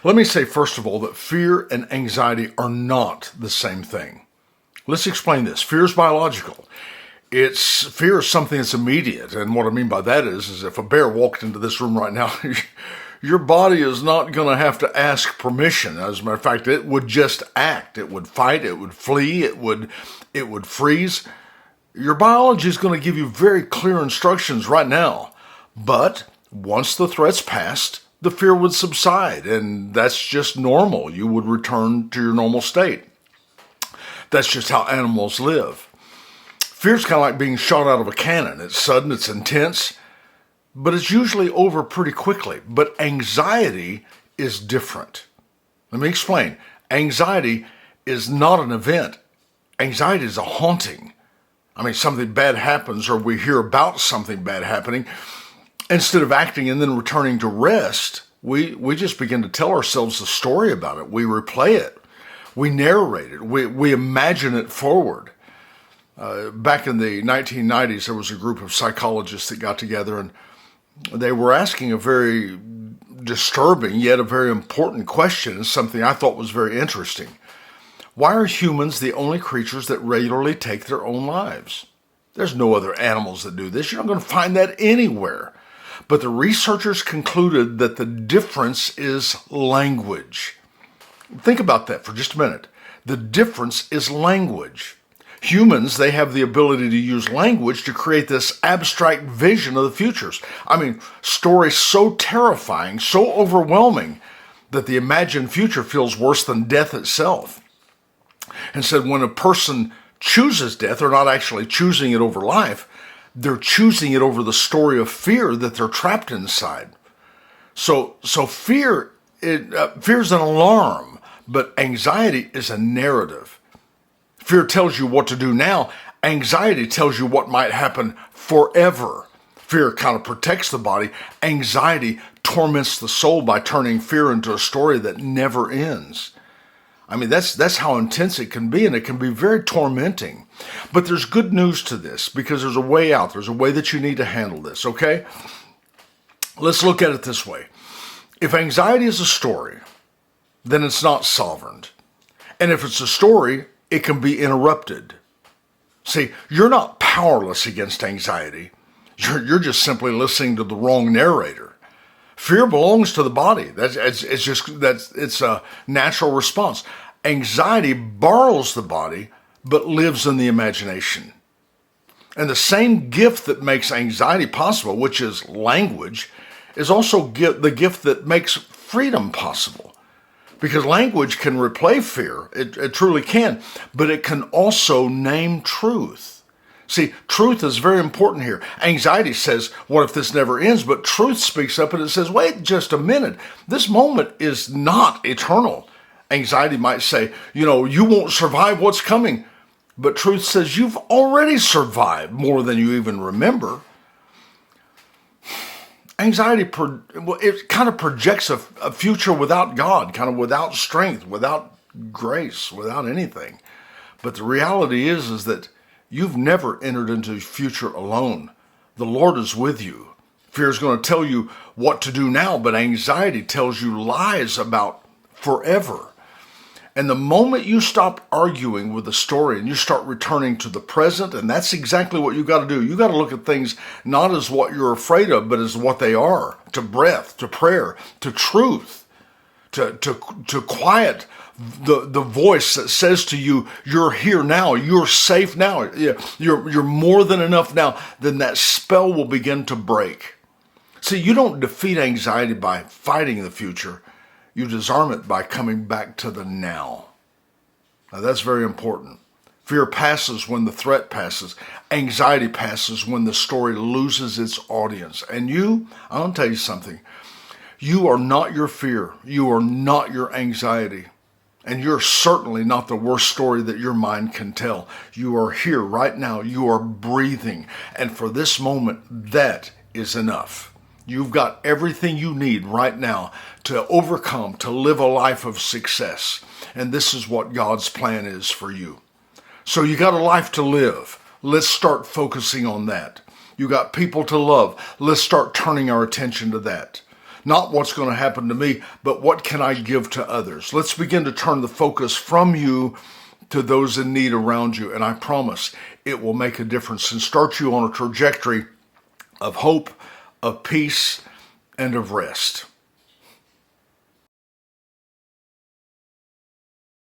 Let me say, first of all, that fear and anxiety are not the same thing. Let's explain this. Fear is biological. Fear is something that's immediate. And what I mean by that is if a bear walked into this room right now, your body is not going to have to ask permission. As a matter of fact, it would just act. It would fight. It would flee. It would freeze. Your biology is going to give you very clear instructions right now. But once the threat's passed, the fear would subside, and that's just normal. You would return to your normal state. That's just how animals live. Fear's kind of like being shot out of a cannon. It's sudden, it's intense, but it's usually over pretty quickly. But anxiety is different. Let me explain. Anxiety is not an event. Anxiety is a haunting. I mean, something bad happens or we hear about something bad happening. Instead of acting and then returning to rest, we just begin to tell ourselves the story about it. We replay it. We narrate it. We imagine it forward. Back in the 1990s, there was a group of psychologists that got together and they were asking a very disturbing yet a very important question, and something I thought was very interesting. Why are humans the only creatures that regularly take their own lives? There's no other animals that do this. You're not going to find that anywhere. But the researchers concluded that the difference is language. Think about that for just a minute. The difference is language. Humans, they have the ability to use language to create this abstract vision of the futures. I mean, stories so terrifying, so overwhelming, that the imagined future feels worse than death itself. And said when a person chooses death, they're not actually choosing it over life. They're choosing it over the story of fear that they're trapped inside. So fear is an alarm, but anxiety is a narrative. Fear tells you what to do now. Anxiety tells you what might happen forever. Fear kind of protects the body. Anxiety torments the soul by turning fear into a story that never ends. I mean, that's how intense it can be, and it can be very tormenting. But there's good news to this, because there's a way out. There's a way that you need to handle this, okay? Let's look at it this way. If anxiety is a story, then it's not sovereign. And if it's a story, it can be interrupted. See, you're not powerless against anxiety. You're just simply listening to the wrong narrator. Fear belongs to the body. It's a natural response. Anxiety borrows the body, but lives in the imagination. And the same gift that makes anxiety possible, which is language, is also the gift that makes freedom possible. Because language can replay fear. It truly can. But it can also name truth. See, truth is very important here. Anxiety says, what if this never ends? But truth speaks up and it says, wait just a minute. This moment is not eternal. Anxiety might say, you won't survive what's coming. But truth says you've already survived more than you even remember. Anxiety, it kind of projects a future without God, kind of without strength, without grace, without anything. But the reality is that you've never entered into the future alone. The Lord is with you. Fear is going to tell you what to do now, but anxiety tells you lies about forever. And the moment you stop arguing with the story and you start returning to the present, and that's exactly what you got to do. You got to look at things not as what you're afraid of, but as what they are. To breath, to prayer, to truth, to quiet the voice that says to you, you're here now, you're safe now, you're more than enough now. Then that spell will begin to break. See, you don't defeat anxiety by fighting the future. You disarm it by coming back to the now. Now that's very important. Fear passes when the threat passes. Anxiety passes when the story loses its audience. And I want to tell you something. You are not your fear. You are not your anxiety. And you're certainly not the worst story that your mind can tell. You are here right now. You are breathing. And for this moment, that is enough. You've got everything you need right now to overcome, to live a life of success. And this is what God's plan is for you. So you got a life to live. Let's start focusing on that. You got people to love. Let's start turning our attention to that. Not what's going to happen to me, but what can I give to others? Let's begin to turn the focus from you to those in need around you. And I promise it will make a difference and start you on a trajectory of hope, of peace, and of rest.